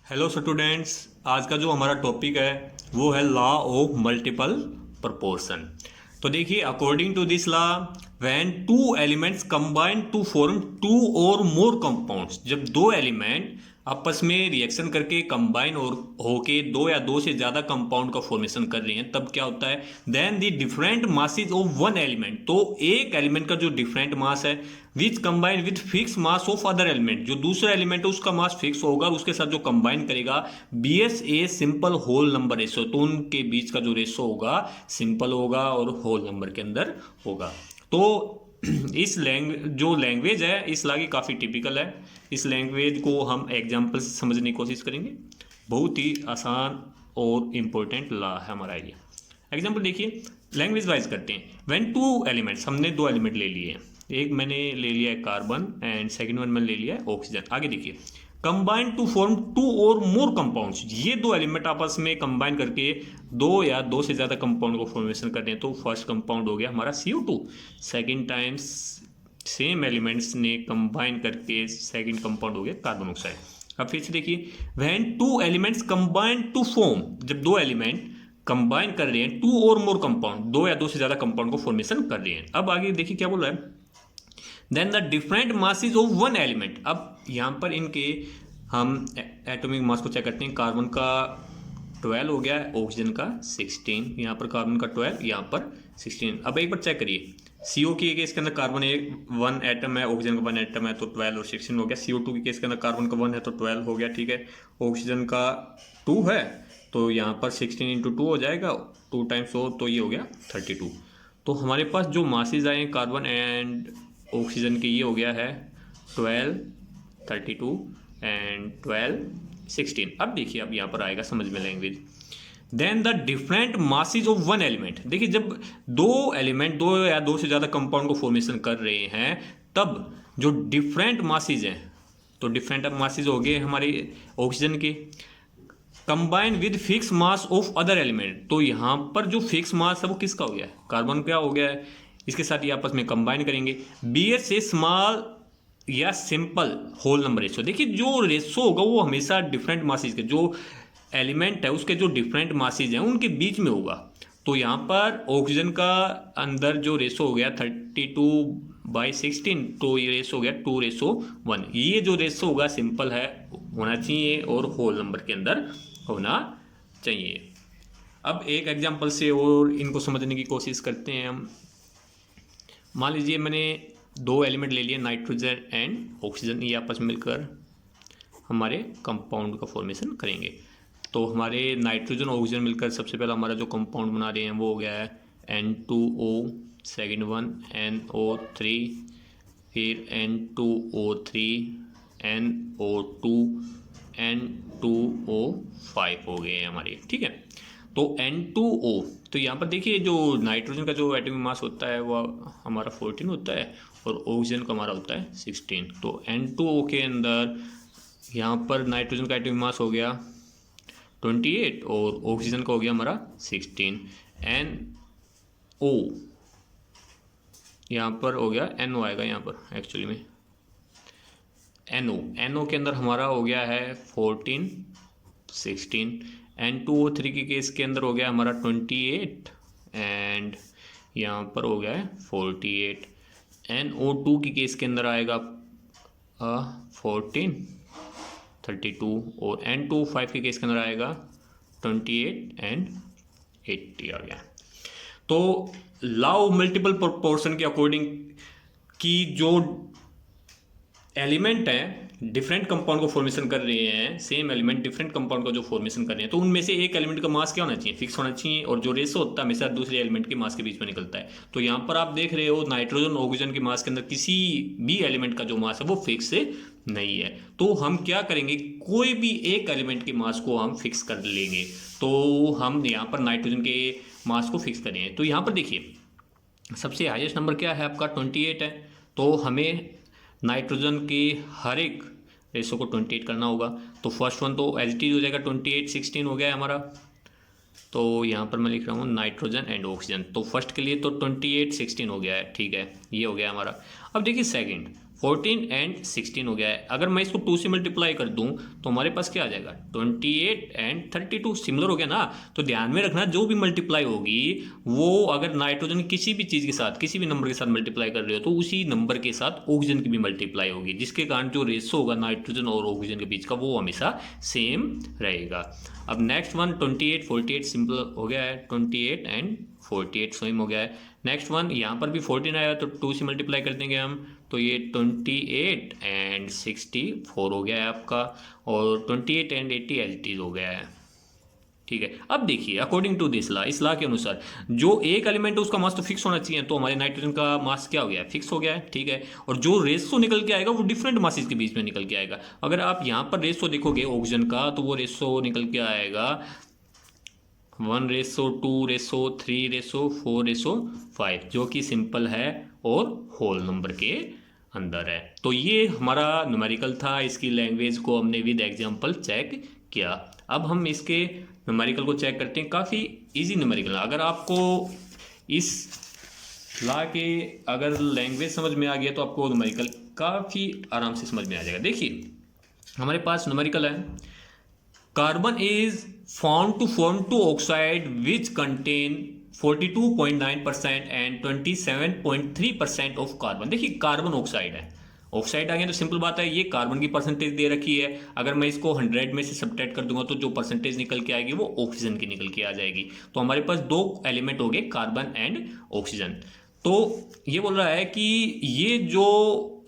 Hello students, आज का जो हमारा टॉपिक है वो है लॉ ऑफ मल्टीपल प्रोपोर्शन। तो देखिए, according to this law, when two elements combine to form two और मोर कंपाउंड्स, जब दो एलिमेंट आपस में रिएक्शन करके कंबाइन और होके दो या दो से ज़्यादा कंपाउंड का फॉर्मेशन कर रहे हैं, तब क्या होता है, then the different masses of one element. तो एक एलिमेंट का जो डिफरेंट मास है which combine with fix mass of other element, जो दूसरा एलिमेंट है उसका मास फिक्स होगा और उसके साथ जो कंबाइन करेगा bears a simple whole number ratio, तो उनके बीच का जो रेशो होगा सिंपल होगा और होल नंबर के अंदर होगा। तो इस जो लैंग्वेज है इस लॉ की काफ़ी टिपिकल है। इस लैंग्वेज को हम एग्जाम्पल से समझने की कोशिश करेंगे। बहुत ही आसान और इम्पोर्टेंट लॉ है हमारा ये। एग्जाम्पल देखिए, लैंग्वेज वाइज करते हैं। व्हेन टू एलिमेंट्स, हमने दो एलिमेंट ले लिए हैं, एक मैंने ले लिया है कार्बन एंड सेकंड वन मैंने ले लिया है ऑक्सीजन। आगे देखिए, कंबाइन टू फॉर्म टू और मोर कंपाउंड्स, ये दो एलिमेंट आपस में कंबाइन करके दो या दो से ज़्यादा कंपाउंड को फॉर्मेशन करते हैं। तो फर्स्ट कंपाउंड हो गया हमारा CO2, second times same elements ने कंबाइन करके सेकेंड कंपाउंड हो गया कार्बन ऑक्साइड। अब फिर से देखिए, when two elements combine to form, जब दो एलिमेंट कंबाइन कर रहे हैं टू और मोर कंपाउंड, दो या दो से ज़्यादा कंपाउंड को फॉर्मेशन कर रहे हैं। अब आगे देखिए क्या बोल रहा है, then the different masses of one element. अब यहाँ पर इनके हम एटॉमिक मास को चेक करते हैं। कार्बन का 12 हो गया है, ऑक्सीजन का 16, यहाँ पर कार्बन का 12, यहाँ पर 16। अब एक बार चेक करिए, CO के केस के अंदर कार्बन एक 1 एटम है, ऑक्सीजन का 1 एटम है, तो 12 और 16 हो गया। CO2 के केस के अंदर कार्बन का 1 है तो 12 हो गया, ठीक है। ऑक्सीजन का 2 है तो यहाँ पर 16 इंटू 2 हो जाएगा, 2 टाइम्स 4, तो ये हो गया 32। तो हमारे पास जो मासेज आए हैं कार्बन एंड ऑक्सीजन के, ये हो गया है 12, 32 एंड 12, 16। अब देखिए, अब यहाँ पर आएगा समझ में language. Then the different masses of one element. देखिए, जब दो एलिमेंट दो या दो से ज़्यादा कंपाउंड को फॉर्मेशन कर रहे हैं, तब जो डिफरेंट मासेज हैं, तो डिफरेंट मासेज हो गए हमारे ऑक्सीजन के, combine with fix mass of other element. तो यहाँ पर जो फिक्स मास है वो किसका हो गया है, कार्बन का हो गया है, इसके साथ ये आपस में कंबाइन करेंगे। बी एस ए स्मॉल या सिंपल होल नंबर रेशो। देखिए, जो रेशो होगा वो हमेशा डिफरेंट मासेज के, जो एलिमेंट है उसके जो डिफरेंट मासेज हैं उनके बीच में होगा। तो यहाँ पर ऑक्सीजन का अंदर जो रेशो हो गया 32/16, तो ये रेशो हो गया 2:1। ये जो रेशो होगा सिंपल है होना चाहिए और होल नंबर के अंदर होना चाहिए। अब एक एग्जांपल से और इनको समझने की कोशिश करते हैं हम। मान लीजिए मैंने दो एलिमेंट ले लिए, नाइट्रोजन एंड ऑक्सीजन, ये आपस में मिलकर हमारे कंपाउंड का फॉर्मेशन करेंगे। तो हमारे नाइट्रोजन और ऑक्सीजन मिलकर सबसे पहला हमारा जो कंपाउंड बना रहे हैं वो हो गया है N2O, सेकेंड वन NO3, फिर N2O3, NO2, N2O5 हो गए हैं हमारे, ठीक है। तो N2O, तो यहाँ पर देखिए जो नाइट्रोजन का जो एटॉमिक मास होता है वो हमारा 14 होता है और ऑक्सीजन का हमारा होता है 16। तो N2O के अंदर यहाँ पर नाइट्रोजन का एटॉमिक मास हो गया 28 और ऑक्सीजन का हो गया हमारा 16। NO यहाँ पर हो गया, NO आएगा यहाँ पर एक्चुअली में, NO के अंदर हमारा हो गया है 14, 16। N2O3 के केस के अंदर हो गया हमारा 28 एंड यहाँ पर हो गया है 48। NO2 के केस के अंदर आएगा 14, 32 और N2O5 के केस के अंदर आएगा 28 एंड 80 आ गया। तो लॉ ऑफ मल्टीपल प्रोपोर्शन के अकॉर्डिंग की जो एलिमेंट है डिफरेंट कंपाउंड को फॉर्मेशन कर रहे हैं, सेम एलिमेंट डिफरेंट कंपाउंड का जो फॉर्मेशन कर रहे हैं, तो उनमें से एक एलिमेंट का मास क्या होना चाहिए, फिक्स होना चाहिए, और जो रेशो होता है हमेशा दूसरे एलिमेंट के मास के बीच में निकलता है। तो यहाँ पर आप देख रहे हो नाइट्रोजन ऑक्सीजन के मास के अंदर किसी भी एलिमेंट का जो मास है वो फिक्स से नहीं है। तो हम क्या करेंगे, कोई भी एक एलिमेंट के मास को हम फिक्स कर लेंगे। तो हम यहाँ पर नाइट्रोजन के मास को फिक्स करेंगे। तो यहाँ पर देखिए सबसे हाईएस्ट नंबर क्या है आपका 28 है, तो हमें नाइट्रोजन के हर एक रेशो को 28 करना होगा। तो फर्स्ट वन तो एज इट इज हो जाएगा 28, 16 हो गया है हमारा। तो यहाँ पर मैं लिख रहा हूँ नाइट्रोजन एंड ऑक्सीजन, तो फर्स्ट के लिए तो 28, 16 हो गया है, ठीक है, ये हो गया हमारा। अब देखिए सेकंड, 14 एंड 16 हो गया है। अगर मैं इसको 2 से मल्टीप्लाई कर दूं तो हमारे पास क्या आ जाएगा 28 एंड 32, सिमिलर हो गया ना। तो ध्यान में रखना जो भी मल्टीप्लाई होगी वो अगर नाइट्रोजन किसी भी चीज़ के साथ किसी भी नंबर के साथ मल्टीप्लाई कर रहे हो तो उसी नंबर के साथ ऑक्सीजन की भी मल्टीप्लाई होगी, जिसके कारण जो रेशो होगा नाइट्रोजन और ऑक्सीजन के बीच का वो हमेशा सेम रहेगा। अब नेक्स्ट वन 28 48 सिंपल हो गया है, 28 एंड 48 सेम हो गया है। नेक्स्ट वन यहाँ पर भी 14 आया तो 2 से मल्टीप्लाई कर देंगे हम, तो ये 28 एंड 64 हो गया है आपका, और 28 एंड 80 एज इट इज हो गया है। ठीक है, अब देखिए अकॉर्डिंग टू दिस लॉ, इस लॉ के अनुसार जो एक एलिमेंट है उसका मास तो फिक्स होना चाहिए, तो हमारे नाइट्रोजन का मास क्या हो गया फिक्स हो गया है। ठीक है, और जो रेशो निकल के आएगा वो डिफरेंट मासेस के बीच में निकल के आएगा। अगर आप यहाँ पर रेशो देखोगे ऑक्सीजन का तो वो रेशो निकल के आएगा 1:2:3:4:5, जो कि सिंपल है और होल नंबर के अंदर है। तो ये हमारा न्यूमेरिकल था, इसकी लैंग्वेज को हमने विद एग्जांपल चेक किया। अब हम इसके न्यूमेरिकल को चेक करते हैं, काफ़ी इजी न्यूमेरिकल। अगर आपको इस लॉ के अगर लैंग्वेज समझ में आ गया तो आपको न्यूमेरिकल काफ़ी आराम से समझ में आ जाएगा। देखिए हमारे पास न्यूमेरिकल है, carbon is found to form two oxide which contain 42.9% and 27.3% of carbon. देखिए कार्बन ऑक्साइड है, ऑक्साइड आ गया तो सिंपल बात है ये कार्बन की परसेंटेज दे रखी है। अगर मैं इसको 100 में से सब्ट्रैक्ट कर दूंगा तो जो परसेंटेज निकल के आएगी वो ऑक्सीजन की निकल के आ जाएगी। तो हमारे पास दो एलिमेंट हो गए कार्बन एंड ऑक्सीजन। तो ये बोल रहा है कि ये जो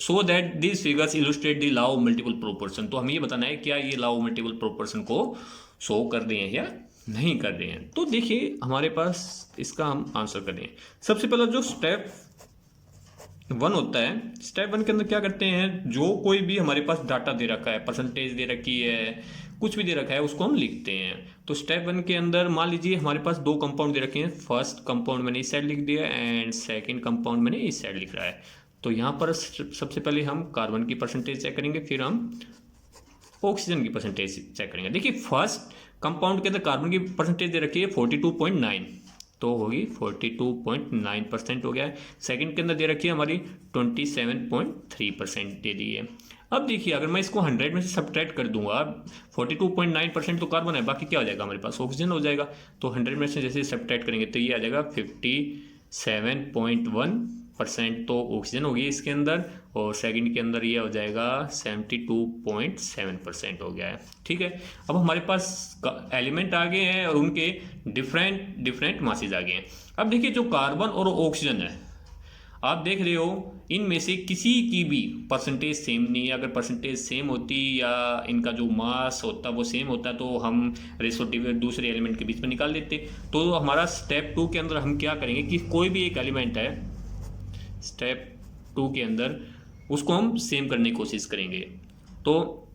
so that this figures illustrate the law of multiple proportion. तो हमें ये बताना है क्या ये लॉ ऑफ मल्टीपल प्रोपोर्शन को शो कर रहे हैं या नहीं कर रहे हैं। तो देखिए हमारे पास इसका हम आंसर कर रहे हैं। सबसे पहला जो स्टेप 1 होता है, स्टेप 1 के अंदर क्या करते हैं, जो कोई भी हमारे पास डाटा दे रखा है, परसेंटेज दे रखी है, कुछ भी दे रखा है उसको हम लिखते हैं। तो स्टेप 1 के अंदर मान लीजिए हमारे पास दो कंपाउंड दे रखे हैं, फर्स्ट कंपाउंड मैंने इस साइड लिख दिया एंड सेकेंड कंपाउंड मैंने इस साइड लिख रहा है। तो यहाँ पर सबसे पहले हम कार्बन की परसेंटेज चेक करेंगे, फिर हम ऑक्सीजन की परसेंटेज चेक करेंगे। देखिए फर्स्ट कंपाउंड के अंदर कार्बन की परसेंटेज दे रखी है 42.9, तो होगी 42.9% हो गया है। सेकंड के अंदर दे रखी है हमारी 27.3% दे दी है। अब देखिए अगर मैं इसको 100 में से सब्ट्रैक्ट कर दूंगा, 42.9% तो कार्बन है, बाकी क्या हो जाएगा हमारे पास ऑक्सीजन हो जाएगा। तो 100 में से जैसे सब्ट्रैक्ट करेंगे तो ये आ जाएगा 57.1% तो ऑक्सीजन होगी इसके अंदर, और सेकंड के अंदर ये हो जाएगा 72.7% हो गया है। ठीक है, अब हमारे पास एलिमेंट आ गए हैं और उनके डिफरेंट मासेज आ गए हैं। अब देखिए जो कार्बन और ऑक्सीजन है, आप देख रहे हो इनमें से किसी की भी परसेंटेज सेम नहीं है। अगर परसेंटेज सेम होती या इनका जो मास होता वो सेम होता तो हम रेशो दूसरे एलिमेंट के बीच में निकाल देते। तो हमारा स्टेप 2 के अंदर हम क्या करेंगे कि कोई भी एक एलिमेंट है स्टेप 2 के अंदर उसको हम सेम करने की कोशिश करेंगे। तो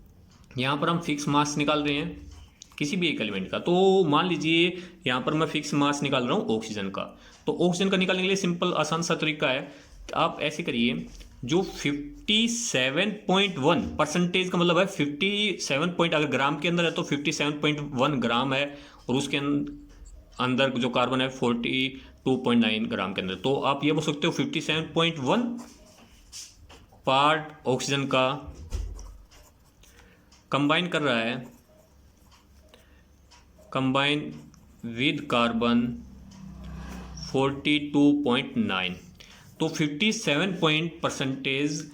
यहाँ पर हम फिक्स मास निकाल रहे हैं किसी भी एक एलिमेंट का। तो मान लीजिए यहाँ पर मैं फिक्स मास निकाल रहा हूँ ऑक्सीजन का। तो ऑक्सीजन का निकालने के लिए सिंपल आसान सा तरीका है, आप ऐसे करिए, जो 57.1% का मतलब है 57 पॉइंट, अगर ग्राम के अंदर है तो 57.1 ग्राम है, और उसके अंदर जो कार्बन है 42.9 ग्राम के अंदर। तो आप ये बोल सकते हो 57.1 पार्ट ऑक्सीजन का कंबाइन कर रहा है, कंबाइन विद कार्बन 42.9। तो 57%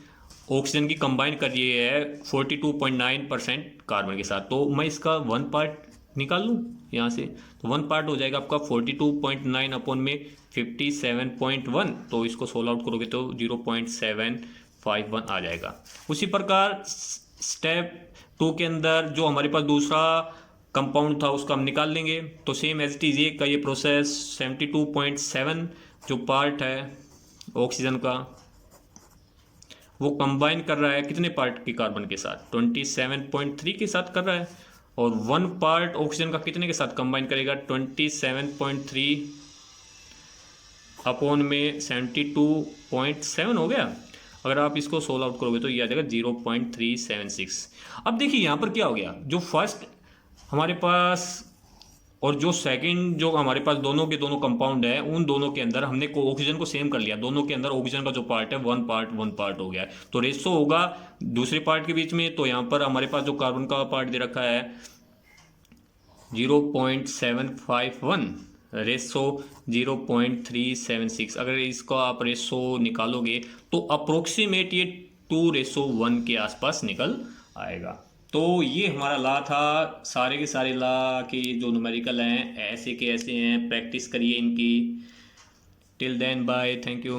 ऑक्सीजन की कंबाइन कर रही है 42.9% कार्बन के साथ। तो मैं इसका 1 पार्ट निकाल लूँ यहाँ से, तो 1 पार्ट हो जाएगा आपका 42.9 अपॉन में 57.1। तो इसको सोल्व आउट करोगे तो 0.751 आ जाएगा। उसी प्रकार स्टेप 2 के अंदर जो हमारे पास दूसरा कंपाउंड था उसका हम निकाल लेंगे। तो सेम एज इट इज ये का ये प्रोसेस 72.7 जो पार्ट है ऑक्सीजन का वो कंबाइन कर रहा है कितने पार्ट के कार्बन के साथ, 27.3 के साथ कर रहा है, और 1 पार्ट ऑक्सीजन का कितने के साथ कंबाइन करेगा, 27.3 अपॉन में 72.7 हो गया। अगर आप इसको सोल्व आउट करोगे तो ये आ जाएगा 0.376। अब देखिए यहाँ पर क्या हो गया, जो फर्स्ट हमारे पास और जो सेकंड जो हमारे पास दोनों के दोनों कंपाउंड है, उन दोनों के अंदर हमने ऑक्सीजन को सेम कर लिया, दोनों के अंदर ऑक्सीजन का जो पार्ट है 1 पार्ट हो गया है, तो रेशो होगा दूसरे पार्ट के बीच में। तो यहाँ पर हमारे पास जो कार्बन का पार्ट दे रखा है 0.751, रेशो 0.376। अगर इसको आप रेशो निकालोगे तो अप्रोक्सीमेट ये 2:1 के आसपास निकल आएगा। तो ये हमारा ला था। सारे के सारे ला के जो न्यूमेरिकल हैं ऐसे के ऐसे हैं, प्रैक्टिस करिए इनकी। Till then bye, thank you.